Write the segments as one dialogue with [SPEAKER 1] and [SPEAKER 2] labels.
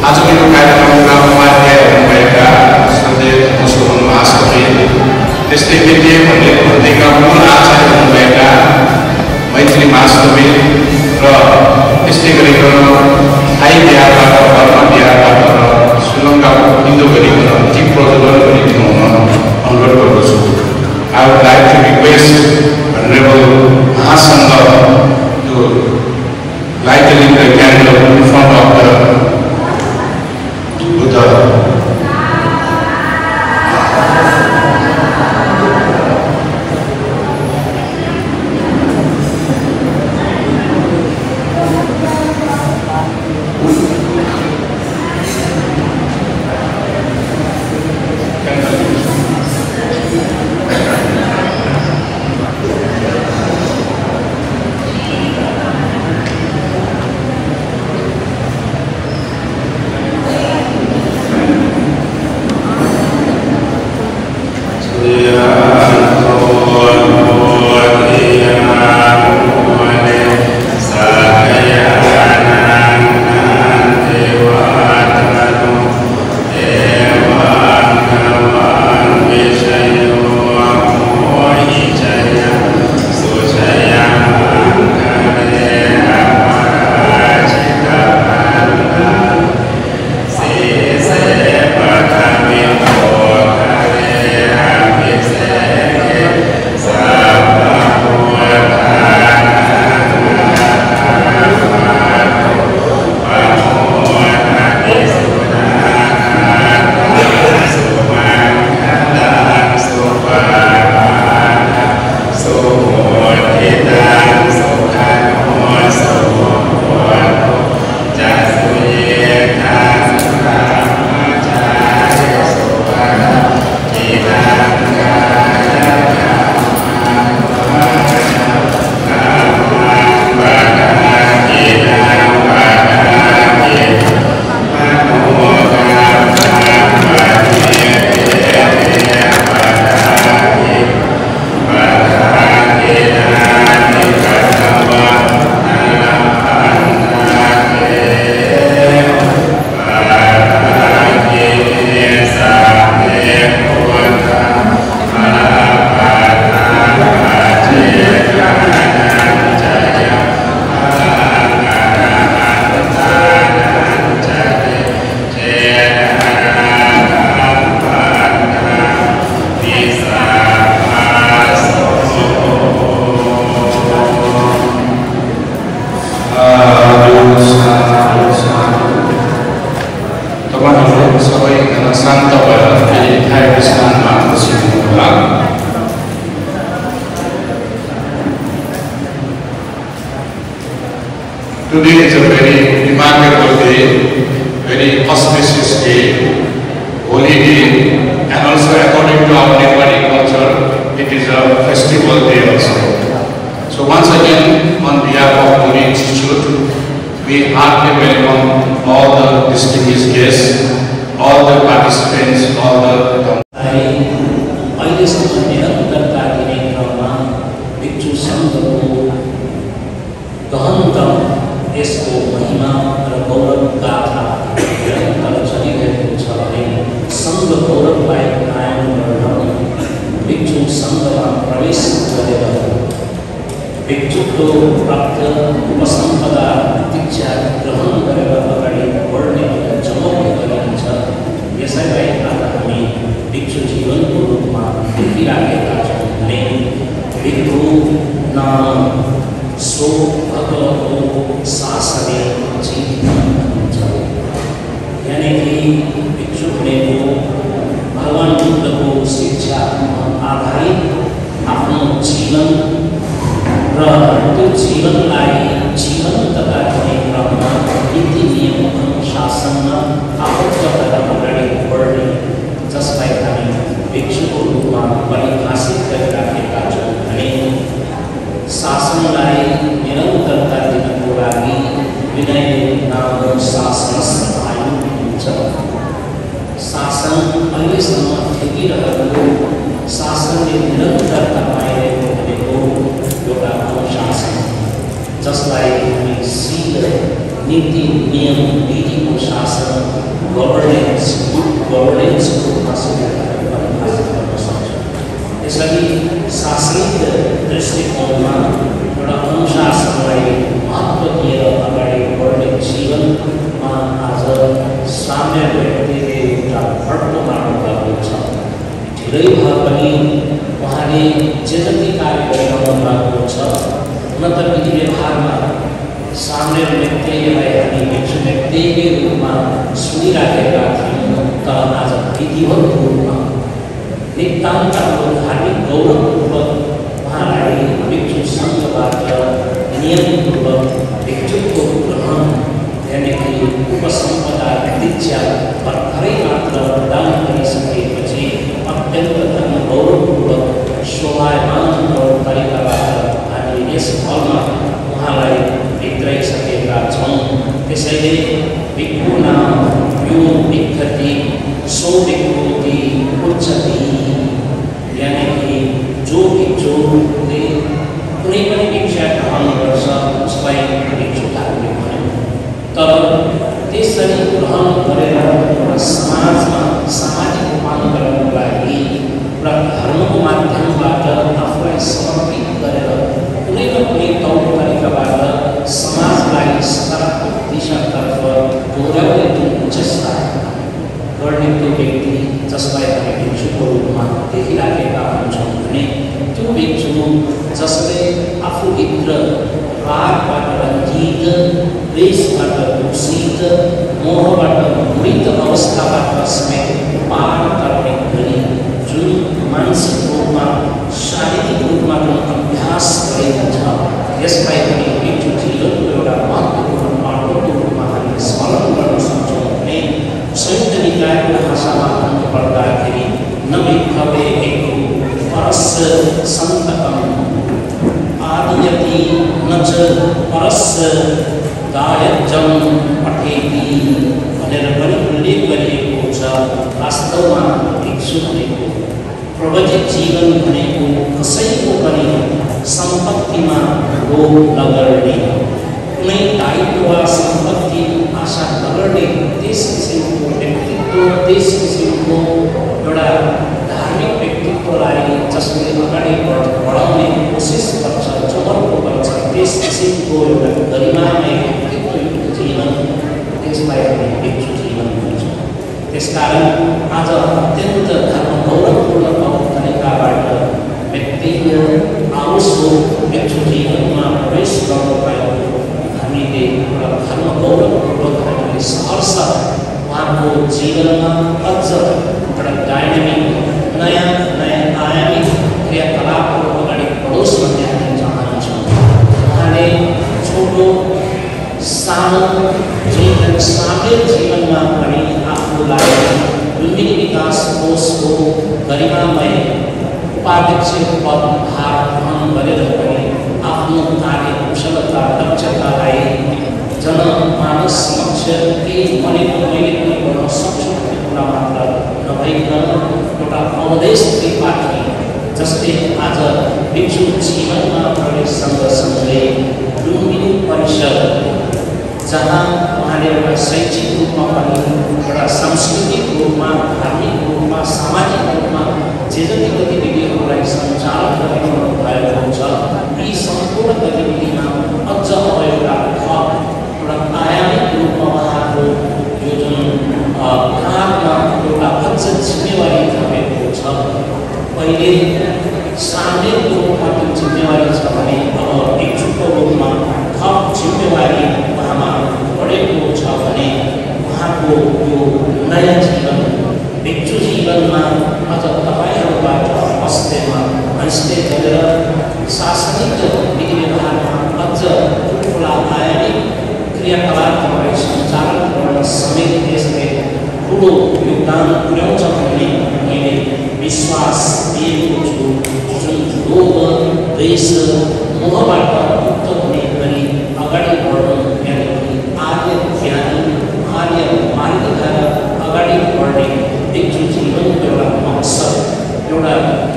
[SPEAKER 1] आजको कार्यक्रममा उपाध्यायहरू भएका श्रद्धेय मुसलमान महासचिव त्यस्तै विद्या भन्ने पत्रिका मूल आचार्य हुनुभएका मैत्री महासचिव र त्यस्तै गरिकन candle in front of the Buddha. Today is a very remarkable day, very auspicious day, holy day, and also according to our Nepali culture, it is a festival day also. So once again, on behalf of Muni Institute, we heartily welcome all the distinguished guests, all the participants, all the
[SPEAKER 2] यसको महिमा र गौरव गाथा निरन्तर चलिरहेको छ भने सङ्घ गौरवलाई कायम गर्न भिक्षु सङ्घमा प्रवेश गरेर भिक्षुत्व प्राप्त उपसम्पदा दीक्षा ग्रहण गरेर अगाडि बढ्ने जमौट गरिन्छ। यसैलाई आज हामी भिक्षु जीवनको रूपमा देखिराखेका छौँ भने भिक्षु नाम सो भगवतो शासने जीवन हुन्छ। यानी कि भिक्षु भनेको भगवान बुद्धको शिक्षा आधारित आफ्नो जीवन र त्यो जीवनलाई जीवन्तता दिने क्रममा नीति नियम अनुशासनमा आबद्ध भएर अगाडि बढ्ने, जसलाई हामी भिक्षुको रूपमा परिभाषित गरिराखेका छौँ भने शासनलाई निरन्तरता दिनको लागि विनय नाम शासनस्थ आयु हुन्छ। शासन अहिलेसम्म ठेकिरहेको शासनले निरन्तरता पाइरहेको भनेको एउटा अनुशासन, जसलाई हामी शील नीति नियम विधिको शासन गभर्नेन्स गुड गभर्नेन्सको रूपमा परिभाषित गर्न सक्छौँ। यसरी शासनिक दृष्टिकोणमा एउटा अनुशासनलाई महत्त्व दिएर अगाडि बढ्ने जीवनमा आज साम्य व्यक्तिले एउटा भट्टो मार्नुभएको छ। ढिलै भए पनि उहाँले जे जति कार्य गरिरहनु भएको छ, हुन त विधि व्यवहारमा सामने व्यक्तिलाई हामी भिक्षु व्यक्तिकै रूपमा सुनिराखेका थियौँ, तर आज विधिवत रूपमा नितान्त धार्मिक गौरवपूर्वक उहाँलाई भिक्षु सङ्घबाट नियमपूर्वक भिक्षुको ग्रहण यानि कि उपसम्पदा दीक्षा भर्खरै मात्र प्रदान गरिसकेपछि अत्यन्त धर्म गौरवपूर्वक शोभायमान तरिकाबाट हामी यस हलमा उहाँलाई भित्राइसकेका छौँ। त्यसैले भिक्षु नाम यो भिक्षति सो भिक्षुति उच्चति, यानि कि जो भिक्षुले कुनै पनि भिक्षा ग्रहण गर्छ उसलाई भिक्षु धार्मिक भन्यो। तर त्यसरी ग्रहण गरेर एउटा समाजमा सामाजिक रूपान्तरणको लागि एउटा धर्मको माध्यमबाट आफूलाई समर्पित गरेर कुनै न कुनै तौर तरिकाबाट समाजलाई सकारात्मक दिशातर्फ डोर्याउने जुन चेष्टा गर्ने त्यो व्यक्ति जसलाई हामी भिक्षुको रूपमा देखिराखेका हुन्छौँ भने त्यो भिक्षु जसले आफूभित्र रागबाट रञ्जित, द्वेषबाट दूषित, मोहबाट मोहित अवस्थाबाट समेत पार गर्ने गरी जुन मानसिक रूपमा शारीरिक रूपमा जुन अभ्यास गरेको छ यसलाई पनि भिक्षु जीवनको एउटा महत्त्वपूर्ण पाठको रूपमा हामीले स्मरण गर्न सक्छौँ भने संयुक्त निकायको भाषामा भन्नुपर्दाखेरि न भिक्षवे भिक्षु परस्य सन्तकम् आदियति न च परस्य दायजं पठेति भनेर पनि उल्लेख गरिएको छ। वास्तवमा भिक्षु भनेको प्रवचित जीवन भनेको कसैको पनि सम्पत्तिमा लोभ नगर्ने, कुनै दायित्व वा सम्पत्ति आशा नगर्ने, त्यस किसिमको व्यक्तित्व, त्यस किसिमको एउटा धार्मिक व्यक्तित्वलाई जसले अगाडि बढाउने कोसिस गर्छ, चमर्को गर्छ, त्यस किसिमको एउटा गरिमामय व्यक्तित्वयुक्त जीवन, त्यसलाई हामी भिक्षु जीवन भन्छौँ। त्यसकारण आज अत्यन्त धर्म गौरवपूर्ण तरिकाबाट व्यक्तिले आवश्यक भिक्षु जीवनमा प्रवेश गर्न पाएको हामीले एउटा धर्म गौरवपूर्वक हामीले सहर्ष उहाँको जीवनमा अझ एउटा डाइनामिक नयाँ आयामिक क्रियाकलापहरू अगाडि बढोस् भन्ने हामी चाहन्छौँ। उहाँले छोटो सानो जुन सामेल जीवनमा पनि आफूलाई लुम्बिनी विकास कोषको गरिमामय उपाध्यक्ष पद भार ग्रहण गरेर पनि आफ्नो कार्यकुशलता दक्षतालाई जनमानस समक्ष केही भनेको मैले पनि गर्न सक्छु भन्ने कुरा मात्र नभइकन एउटा अवधेश त्रिपाठी जसले आज भिक्षु जीवनमा प्रवेश सँगसँगै लुम्बिनी परिषद जहाँ उहाँले एउटा शैक्षिक रूपमा पनि एउटा सांस्कृतिक रूपमा, धार्मिक रूपमा, सामाजिक रूपमा जे जति गतिविधिहरूलाई सञ्चालन गरिरहनु भएको छ, यी सम्पूर्ण गतिविधिमा अझ एउटा आयामिक रूपमा उहाँको यो जुन काममा एउटा अझ जिम्मेवारी थपेको छ। पहिले सामेलको रूपमा त्यो जिम्मेवारी छ भने अब भिक्षुको रूपमा थप जिम्मेवारी उहाँमा बढेको छ भने उहाँको यो नयाँ जीवन भिक्षु जीवनमा अझ तपाईँहरूबाट हस्ते गरेर शासनिक विधि व्यवहारमा अझ ठुला आयामिक क्रियाकलापहरूलाई सञ्चालन गर्न समेत यसले ठुलो योगदान पुर्याउँछ भन्ने मैले विश्वास दिएको छु। जुन लोभ, द्वेष, मोहबाट मुक्त हुने गरी अगाडि बढ्नु यानि कि आर्य ज्ञानी, आर्य मार्गद्वारा अगाडि बढ्ने भिक्षु जीवनको एउटा मकसद, एउटा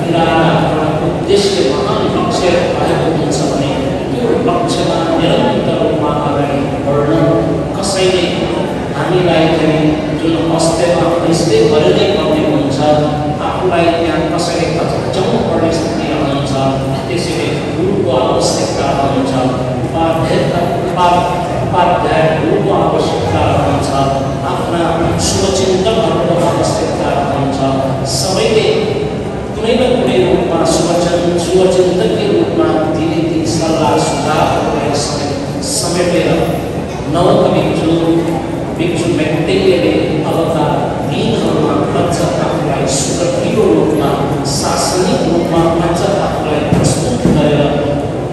[SPEAKER 2] इरादा, एउटा उद्देश्य महान लक्ष्य भएको हुन्छ भने त्यो लक्ष्यमा निरन्तर रूपमा अगाडि बढ्न कसैले हामीलाई चाहिँ जुन अवस्थामा यस्तै गरेरै पर्ने हुन्छ, आफूलाई त्यहाँ कसैले घचाउनु पर्ने स्थिति रहन्छ, त्यसैले गुरुको आवश्यकता रहन्छ, उपाध्यायहरूको आवश्यकता रहन्छ, आफ्ना शुभचिन्तकहरूको आवश्यकता रहन्छ। सबैले कुनै न कुनै रूपमा शुभचिन्तकीय रूपमा दिने ती सल्लाह सुझावहरूलाई समेटेर भिक्षु व्यक्तिले अवका दिनहरूमा अझ आफूलाई सुरक्षित रूपमा शासनिक रूपमा अझ आफूलाई प्रस्तुत गरेर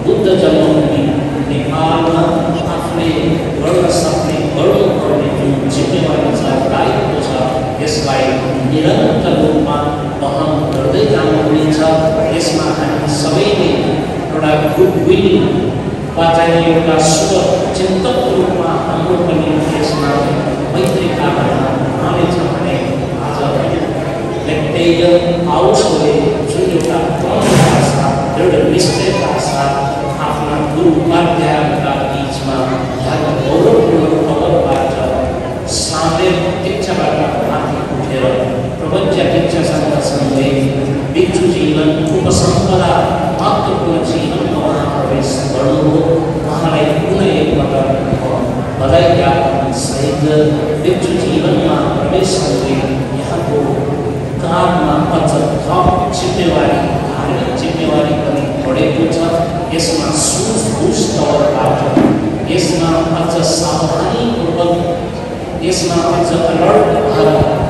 [SPEAKER 2] बुद्ध जन्मभूमि नेपालमा आफूले गर्न सक्ने गर्नुपर्ने जुन जिम्मेवारी छ, दायित्व छ, यसलाई निरन्तर रूपमा वहन गर्दै जानुपर्नेछ। यसमा हामी सबैले एउटा गुडविलबाट एउटा शुभ चिन्तक रूपमा हाम्रो पनि यसमा मैत्री कामना रहनेछ भने आज व्यक्तिगत आउसले जुन एउटा क्रमका साथ दृढ निश्चयका साथ आफ्ना गुरु उपाध्यायका बिचमा धर्म गौरवपूर्ण अवरबाट सामेल दीक्षाबाट माथि उठेर प्रवज्य दीक्षा सँगसँगै भिक्षु जीवन उपसम्पदा महत्त्वपूर्ण जीवनमा उहाँ प्रवेश गर्नुभयो। उहाँलाई पुनः एकपटक बधाई ज्ञापन सहित भिक्षु जीवनमा प्रवेश गर्दै यहाँको काममा अझ थप जिम्मेवारी, धार्मिक जिम्मेवारी पनि बढेको छ। यसमा सुझबुझ तवरबाट, यसमा अझ सावधानीपूर्वक, यसमा अझ अलर्ट भएर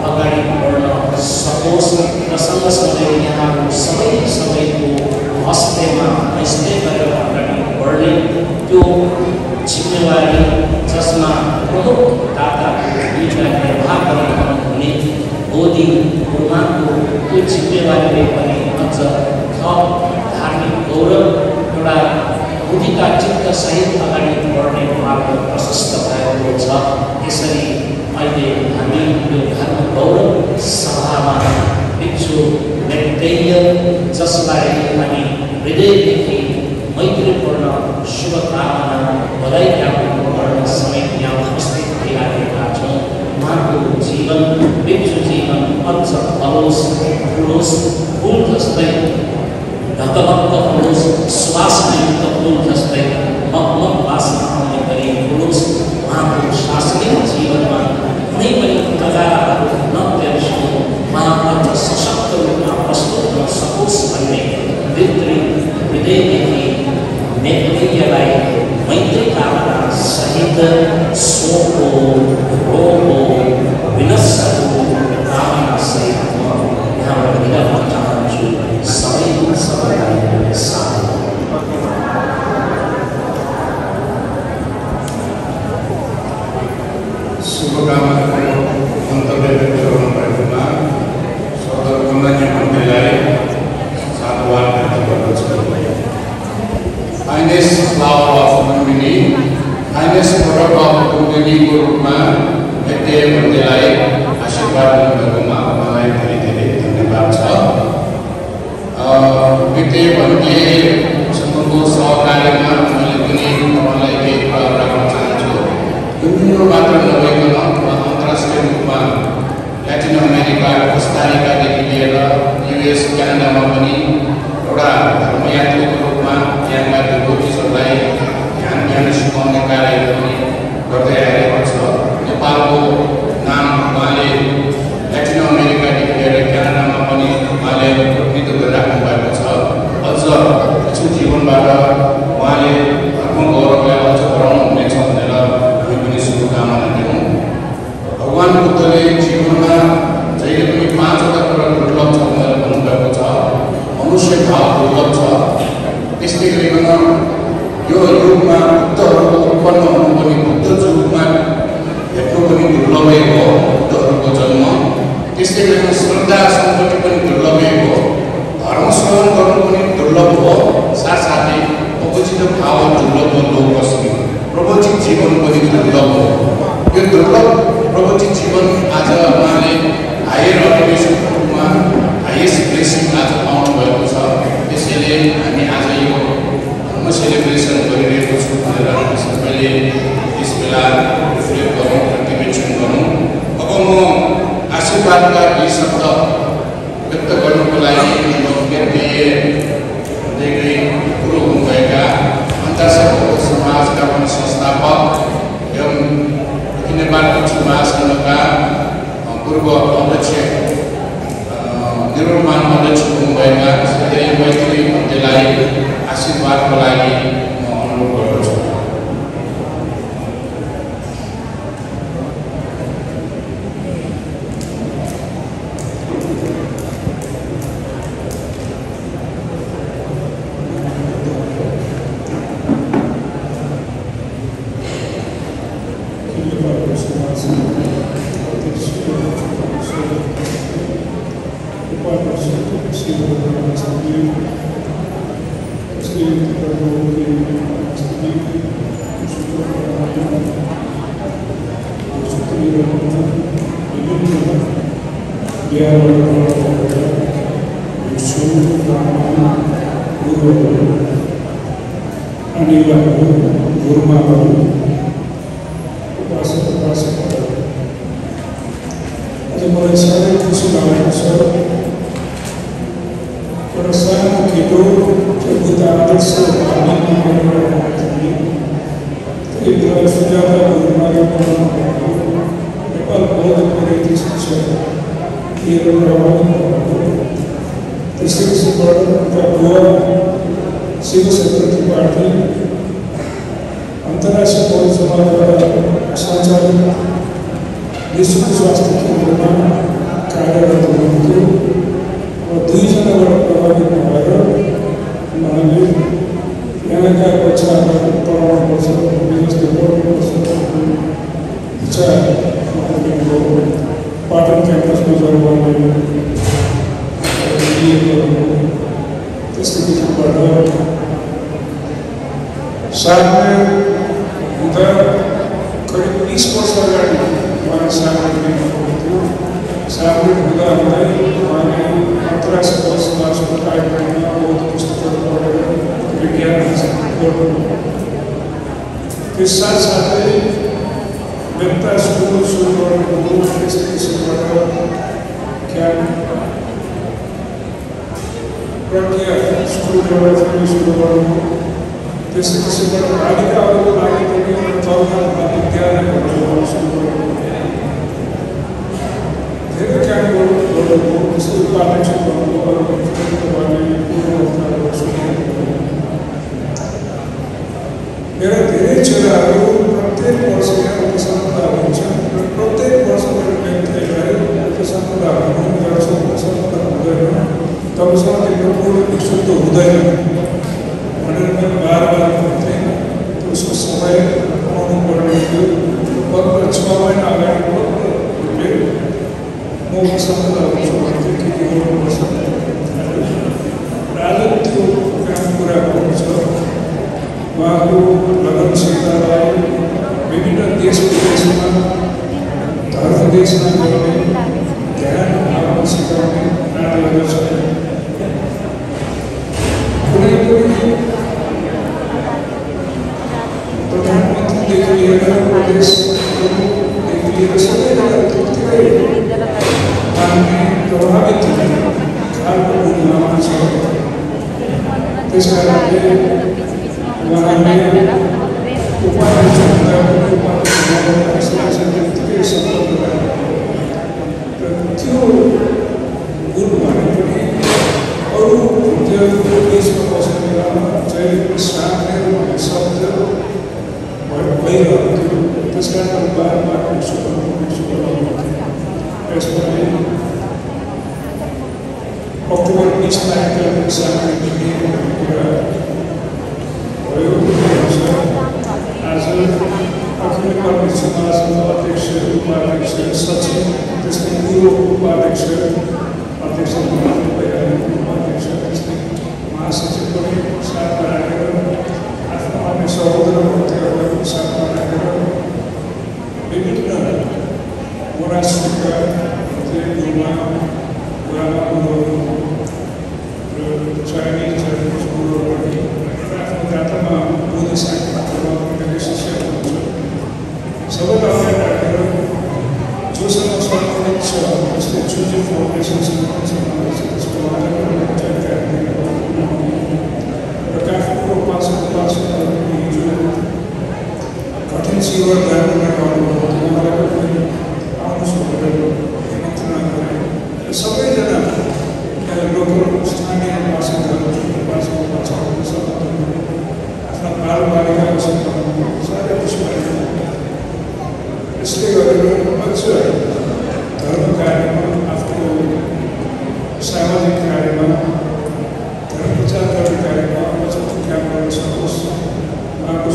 [SPEAKER 2] अगाडि बढ्न सकोस् र सँगसँगै यहाँको सबैको हस्तेमा हस्ते गरेर अगाडि बढ्ने त्यो जिम्मेवारी जसमा प्रमुख दाताको भूमिका निर्वाह गर्नुहुने बोधि गुरुमाको त्यो जिम्मेवारीले पनि अझ थप धार्मिक गौरव एउटा बुद्धिका चित्तसहित अगाडि बढ्ने मार्ग प्रशस्त भएको छ। यसरी अहिले हामी यो धर्म गौरव सभामा भिक्षु व्यक्तिय जसलाई हामी हृदयदेखि मैत्रीपूर्ण शुभकामना बधाई ज्ञापन गर्न समेत यहाँ उपस्थित भइरहेका छौँ। उहाँको जीवन, भिक्षु जीवन अझ फलोस्, फुलोस्, फुल जस्तै ढकमक्क फुलोस्, सुवासयुक्त फुल जस्तै मगमग वासना आउने गरी फुलोस्। उहाँको शासनिक जीवनमा कुनै पनि तगाराहरू नतेर्सिनु, उहाँ अझ सशक्त रूपमा प्रस्तुत हुन सकोस् भन्ने भित्री हृदयदेखि व्यक्तिलाई मैत्री कामना सहित सोको रोगो विनष्टको कामना सहित म यहाँबाट विदा हुन चाहन्छु। सबैलाई साथ
[SPEAKER 1] शुभकामनाको मन्तव्य व्यक्त गर्नुभएकोमा सदरमान्य मन्त्रीलाई साधुवाद व्यक्त गर्दछु। Finest flower of Lumbini, finest product of लुम्बिनीको रूपमा व्यक्ति मन्त्रीलाई आशीर्वाद दिनुभएकोमा उहाँलाई धेरै धेरै धन्यवाद छ। व्यक्ति मन्त्रीसँगको सहकार्यमा मैले पनि उहाँलाई केही कुरा राख्न चाहन्छु। यो मात्र नभइकन अन्तर्राष्ट्रिय रूपमा ल्याटिन अमेरिका, कोस्टारिकादेखि लिएर युएस, क्यानाडामा पनि एउटा धर्मयात्रीको रूपमा त्यहाँका डिभोटिजहरूलाई ज्ञान सिकाउने कार्यहरू पनि गर्दै आएको छ। नेपालको नाम उहाँले ल्याटिन अमेरिकादेखि लिएर क्यानाडामा पनि उहाँले प्रतिनिधित्व गरिराख्नु भएको छ। अझ भिक्षु जीवनबाट उहाँले धर्म गौरवलाई अझ बढाउनु हुनेछ भनेर हामी पनि शुभकामना दियौँ। भगवान बुद्धले जीवनमा जहिले पनि 5वटा कुरा दुर्लभ छ भनेर भन्नुभएको छ। मनुष्य भाव दुर्लभ छ, त्यसले गरिकन यो युगमा बुद्धहरूको उत्पन्न हुनु पनि, बुद्ध युगमा भेट्नु पनि दुर्लभै हो बुद्धहरूको जन्म। त्यसले गरिकन श्रद्धा सङ्कट पनि दुर्लभै हो, धर्म श्रवण गर्नु पनि दुर्लभ हो, साथसाथै प्रवचित भाव दुर्लभ हो, लोकस्मी प्रवचित जीवन पनि दुर्लभ हो। यो दुर्लभ प्रवचित जीवन आज उहाँले हायर अलिभेसनको रूपमा हाइएस्ट ब्लेसिङ आज पाउनु भएको छ। त्यसैले हामी आज यो धर्म सेलिब्रेसन गरिरहेको छौँ भनेर हामी सबैले यस बेला रिफ्लेक्ट गरौँ, प्रतिवेक्षण गरौँ। अब म आशीर्वादका यी शब्द व्यक्त गर्नुको लागि गुरु हुनुभएका अन्तर्राष्ट्रिय समाजका पनि संस्थापक एवं नेपाल भिक्षु महासङ्घका पूर्व अध्यक्ष निर्माण अध्यक्ष हुनुभएका श्री मैत्री मन्त्रीलाई आशीर्वादको लागि म अनुरोध गर्दछु।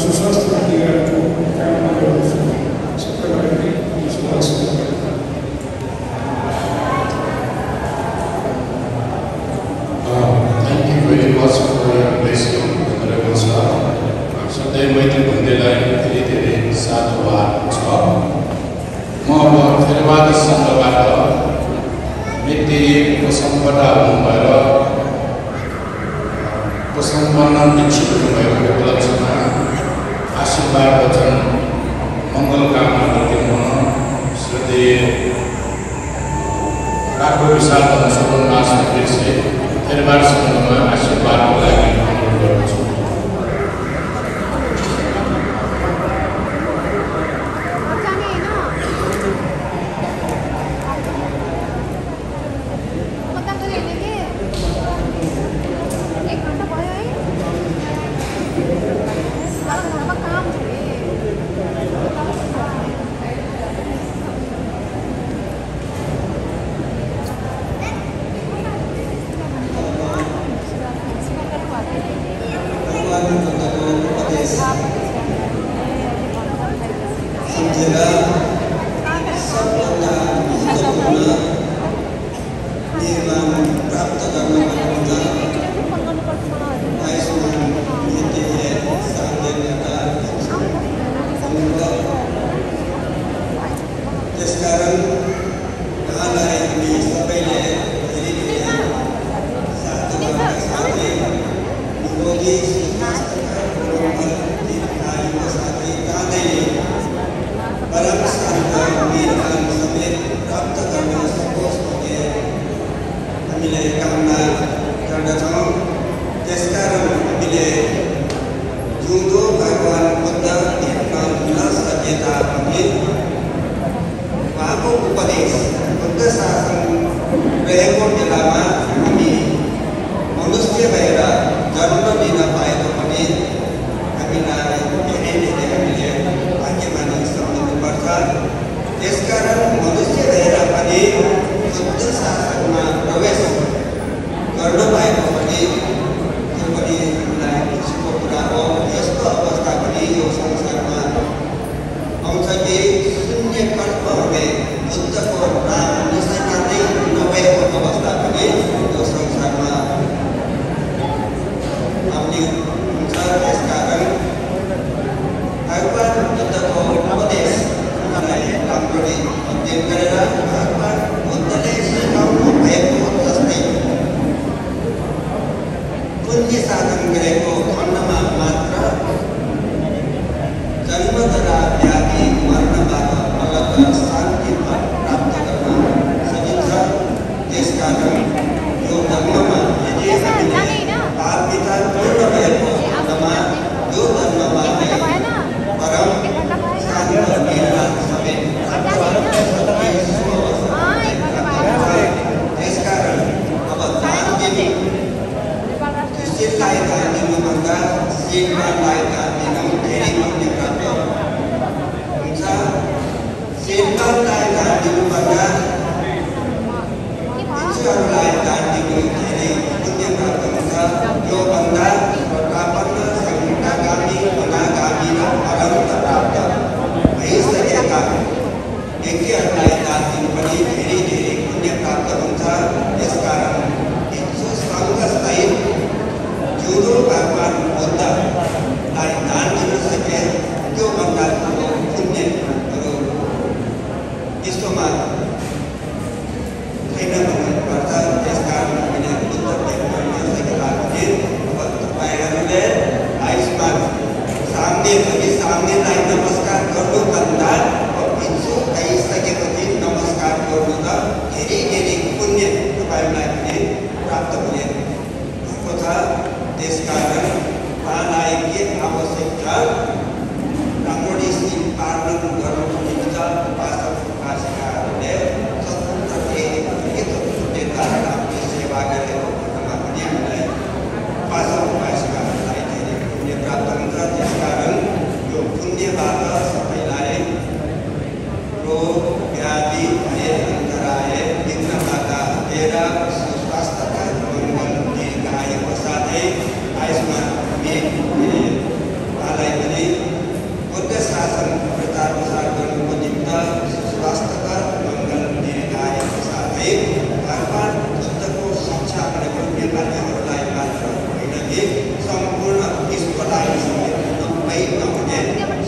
[SPEAKER 3] Sushastra Kriya to Kamala, Sakarati,
[SPEAKER 1] सङ्घबाट व्यक्ति उपसम्पदा हुनुभएर उपसम्पन्न दीक्षित हुनुभएको उपलक्ष्यमा आशीर्वाद वचन मङ्गल कामना गर्दै श्रद्धेय काठको विशाल धनसभा महासचिव दरबार सङ्घमा आशीर्वादको लागि अनुरोध गर्दछु।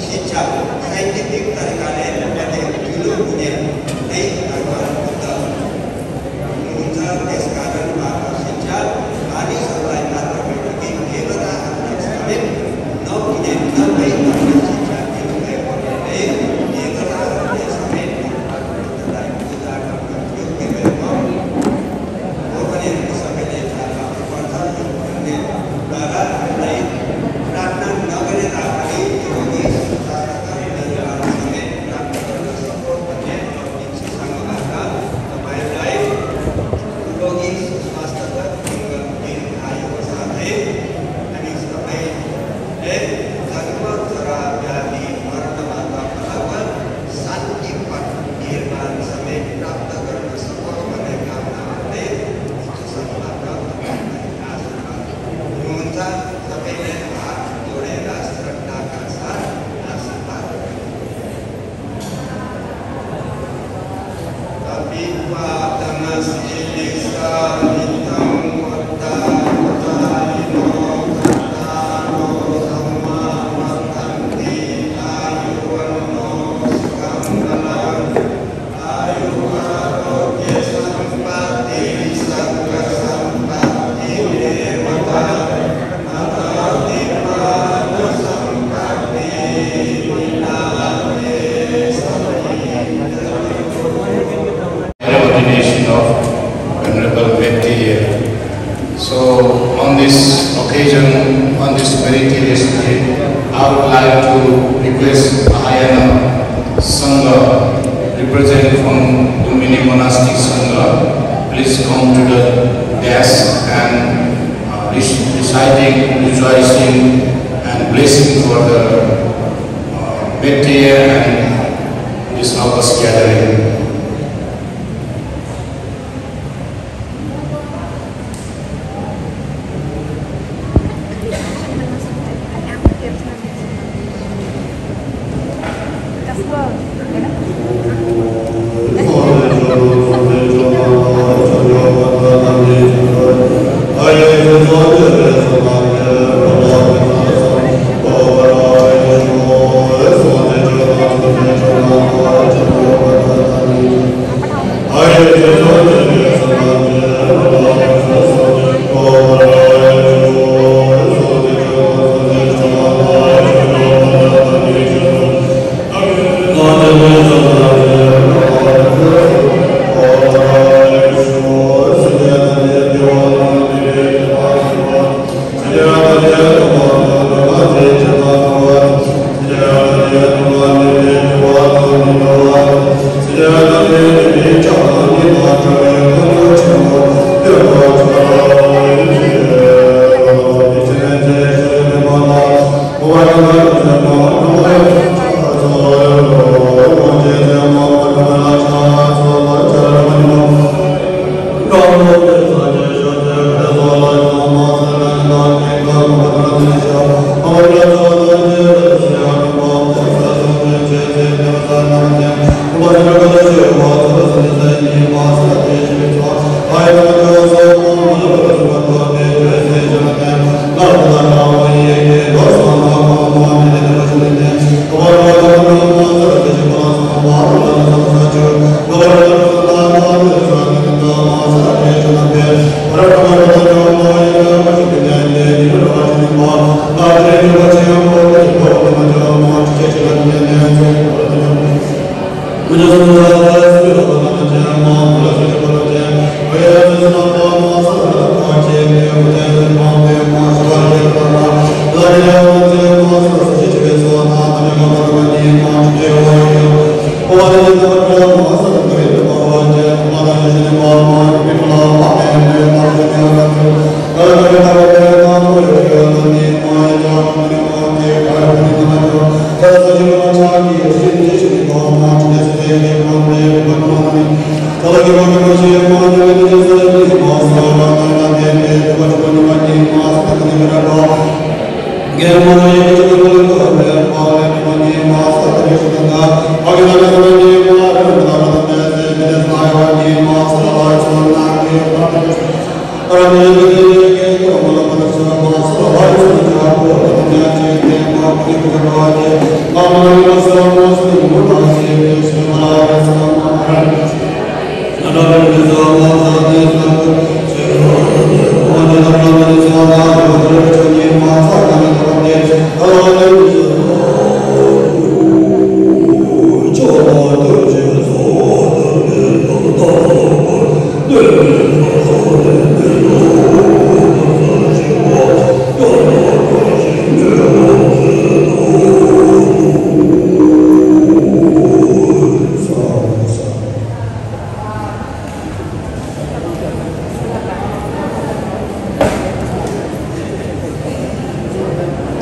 [SPEAKER 3] शिक्षा साइन्टिफिक तरिकाले ठुलो हुने
[SPEAKER 1] So on this occasion, on this meritorious day, I would like to request Mahayana Sangha, represented from Lumbini Monastic Sangha, please come to the desk and reciting, rejoicing and blessing for the Metta and this August gathering.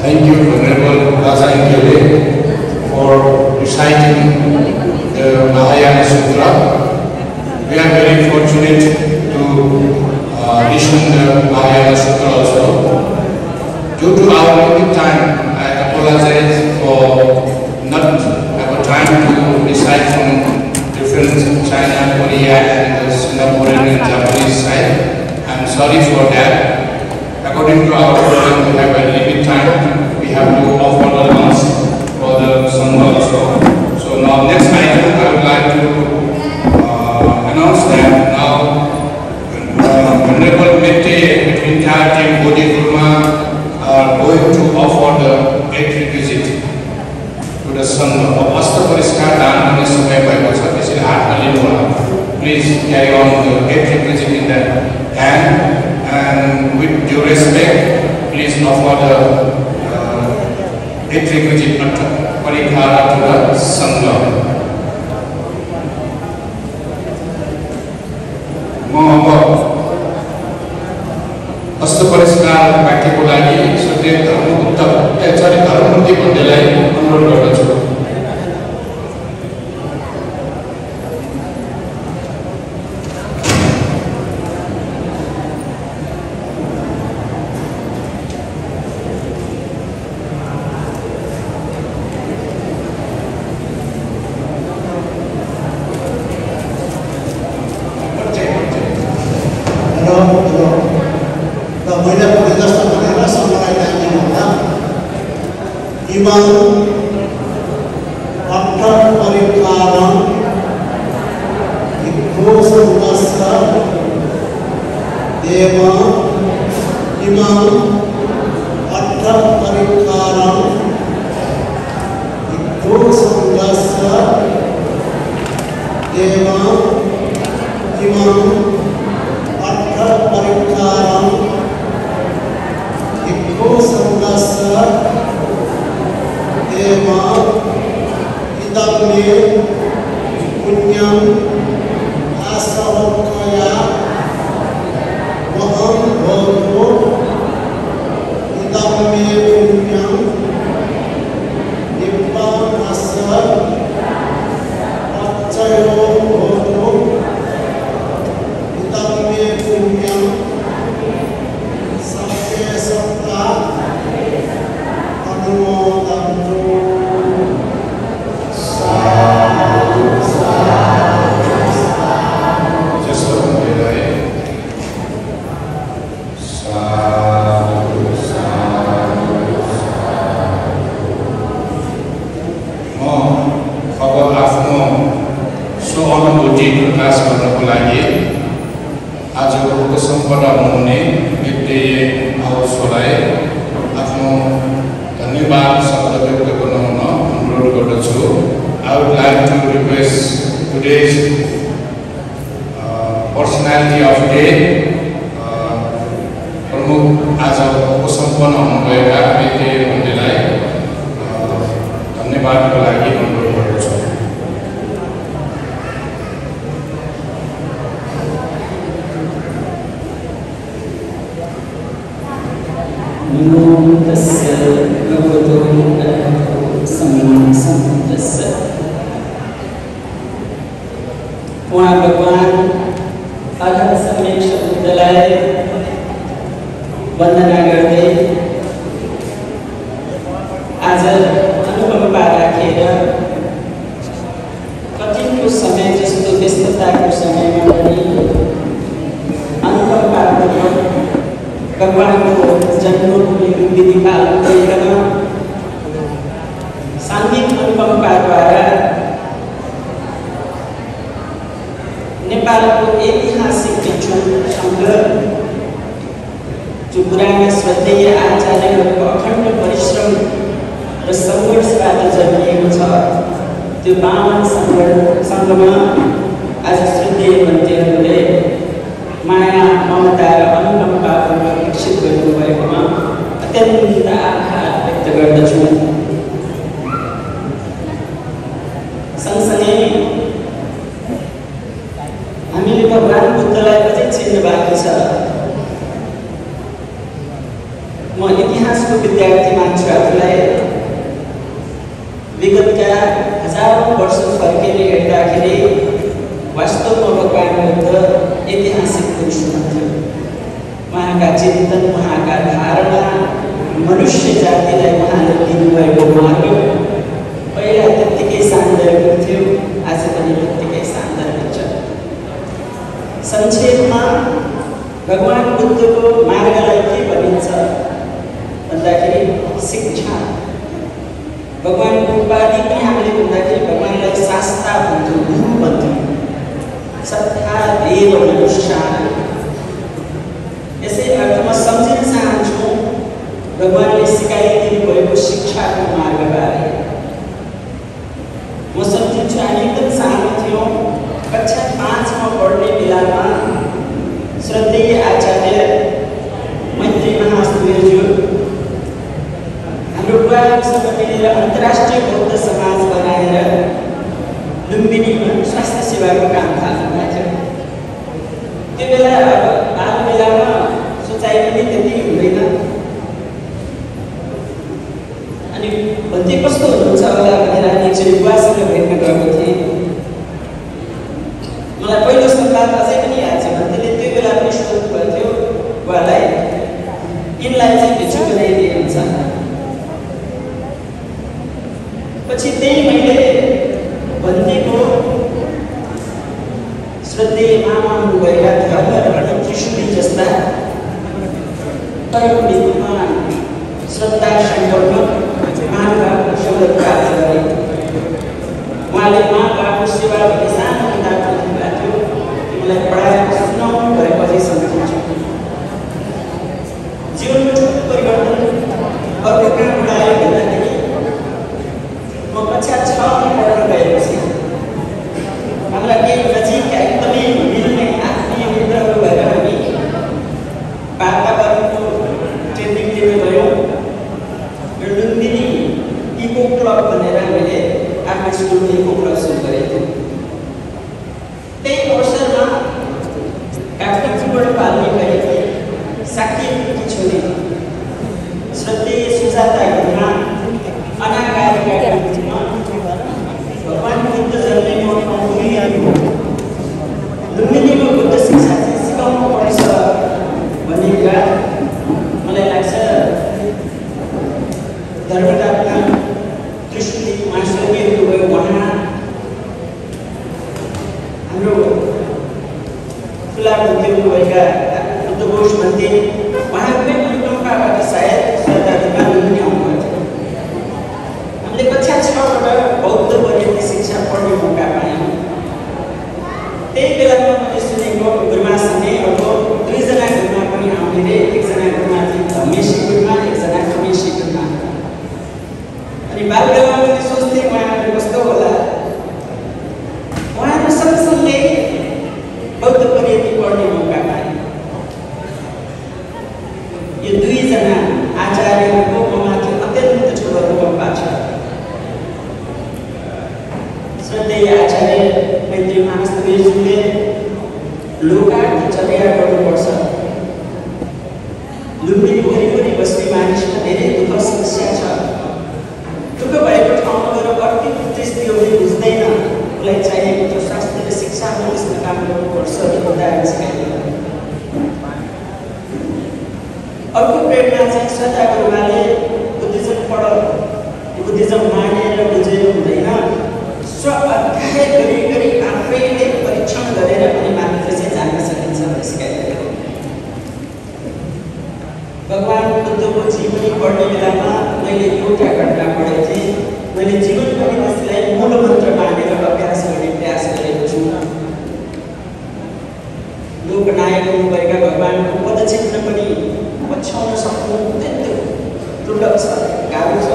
[SPEAKER 1] Thank you, Venerable Raja Inkele, for reciting the Mahayana Sutra. petitioned Mahayana Sutra also. Due to our limited time, I apologize for not having time to recite from different China, Korea, and the Singaporean and Japanese side. I am sorry for that. According to our program, we have a limited time. We have to offer the lunch for the Sangha also. So now next item, I would like to announce that now Venerable Mette between Tati and Bodhi Gurma are going to offer the 8th requisite to the Sangha. Asta Pariskar Dan Kane Samay Bhayeko cha. त्यसैले हातमा लिनु होला. Please carry on the 8th requisite in that hand, and with due respect, please offer the 8th requisite Parikara to the Sangha. अस्त परिष्कार पाठ्यको लागि सत्य धर्म उत्तर धर्ममूर्ति भन्नेलाई अनुरोध गर्दछु।
[SPEAKER 3] संक्षेपमा भगवान बुद्धको मार्गलाई के भनिन्छ भन्दाखेरि शिक्षा। भगवानको उपाधि पनि हामीले भन्दाखेरि भगवानलाई शास्ता भन्छौँ, गुरु भन्छौँ। सत्ता देव मनुष्यान्, यसै अर्थमा सम्झिन चाहन्छु भगवानले सिकाइदिनु भएको शिक्षाको मार्गबारे। म सम्झिन्छु हामी एकदम सानो थियौँ, कक्षा 5 मा पढ्ने बेलामा श्रद्धेय आचार्य मैत्री महास्तुज्यू हाम्रो बुवासँग मिलेर अन्तर्राष्ट्रिय बौद्ध समाज बनाएर लुम्बिनीमा स्वास्थ्य सेवाको काम थाल्नुभएको थियो। त्यो बेला बाल बेलामा सोचाइ पनि त्यति हुँदैन। अनि भन्थे कस्तो हुनुहुन्छ होला भनेर हामी एकचोटि बुवासँग भेट्न गएको थिएँ। मलाई पहिलो संवाद अझै पनि याद छ। भन्थेले त्यो बेला पनि सोध्नु भएको थियो बुवालाई, यिनलाई चाहिँ भिक्षु बनाइदिए हुन्छ। पछि त्यही मैले भन्थेको श्रद्धेय मामा हुनुभएका धर्मरत्न त्रिशुली जस्ता तर पनि श्रद्धा सम्पन्न महानुभावको शब्द प्राप्त गरे। उहाँले माँ बाबु सेवा भन्ने सानो किताब लेख्नु भएको थियो, मलाई पढाएर सुनाउनु भएको अझै सम्झिन्छु। जीवनमा ठुलो परिवर्तन अर्को कहाँ उडायो भन्दाखेरि म कक्षा 6 मा पढ्न गएपछि हाम्रा केही नजिकका एकदमै मिल्ने आत्मीय मित्रहरू भएर हामी वातावरणको ट्रेनिङ लिन गयौँ। लुम्बिनी इको क्लब भनेर हामीले आफ्नो स्कुलमा इको क्लब सुरु गरेको थियौँ। त्यही अवसरमा काठमाडौँबाट पाल्ने गरेकी साकेतकी छोरी श्रद्धेय सुजाता गुरुमा अनागारिका रूपमा भगवान बुद्ध जन्मेको ठाउँ लुम्बिनीमा बुद्ध शिक्षा चाहिँ सिकाउनु पर्छ भन्ने कुरा मलाई लाग्छ धर्मरत्न त्रिशुली महास्वर्गीय हुनुभयो। उहाँ हाम्रो ठुला बुद्धि हुनुभएका बुद्धघोष भन्थे, उहाँकै अनुकम्पाबाट सायद श्रद्धामा लुम्बिनी आउनुभएको थियो। हामीले कक्षा 6 बाट बौद्ध पर्यन्त शिक्षा पढ्ने मौका पायौँ। त्यही बेलामा मैले सुनेको गुरुमासँगै अब 2 जना गुरुमा पनि आउने रे। एकजना गुरुमा चाहिँ धमेशी गुरुमा, एकजना खमेशी गुरुमा। अनि बालबेलामा मैले सोच्थेँ उहाँहरू कस्तो होला। उहाँहरू सँगसँगै बौद्ध पर्यन्त पढ्ने मौका पाएँ। यो 2 जना आचार्यहरूको ममाथि अत्यन्त ठुलो अनुकम्पा छ। श्रद्धेय आचार्य मैत्री महास्तुज्यूले लोकार्थ चर्या गर्नुपर्छ। लुम्बिनी वरिपरि बस्ने मानिसमा धेरै दुःख समस्या छ। दुःख भएको ठाउँमा गएर अर्को दृष्टि उसले बुझ्दैन, उसलाई चाहिएको त्यो स्वास्थ्य र शिक्षामा त्यस्तो काम गर्नुपर्छ भन्ने उदाहरण सिकाइदिनु। अर्को प्रेरणा चाहिँ श्रद्धा गुरुमाले बुद्धिज्म पढ, बुद्धिज्म मानेर बुझेर हुँदैन, स्व अध्ययन गरी आफैले परीक्षण गरेर पनि मात्र चाहिँ जान्न सकिन्छ भन्ने सिकाइदिएको। भगवान बुद्धको जीवनी पढ्ने बेलामा मैले एउटा घटना पढेको थिएँ। मैले जीवनभरि त्यसलाई मूल मन्त्र मानेर अभ्यास गर्ने प्रयास गरेको छु। लोकनायक हुनुभएका भगवानको पदचिन्ह पनि पछ्याउन सक्नु अत्यन्त दुर्लभ छ, गाह्रो छ।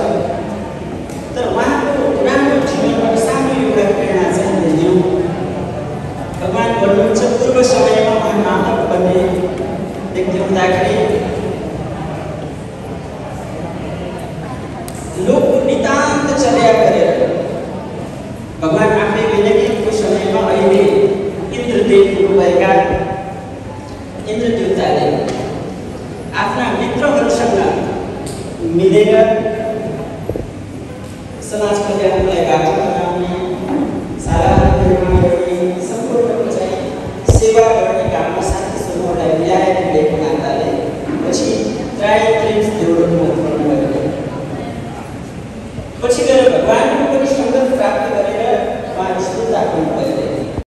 [SPEAKER 3] तर उहाँको राम्रो जीवनबाट सानो एउटा प्रेरणा चाहिँ हामीले लियौँ। भगवान भन्नुहुन्छ पूर्व समयमा उहाँ मानव बन्ने व्यक्ति हुँदाखेरि लोकको नितान्त चर्या गरेर भगवान आफै विनयको समयमा अहिले इन्द्रदेव हुनुभएका इन्द्रदेवताले आफ्ना मित्रहरूसँग मिलेर समाज कल्याणको लागि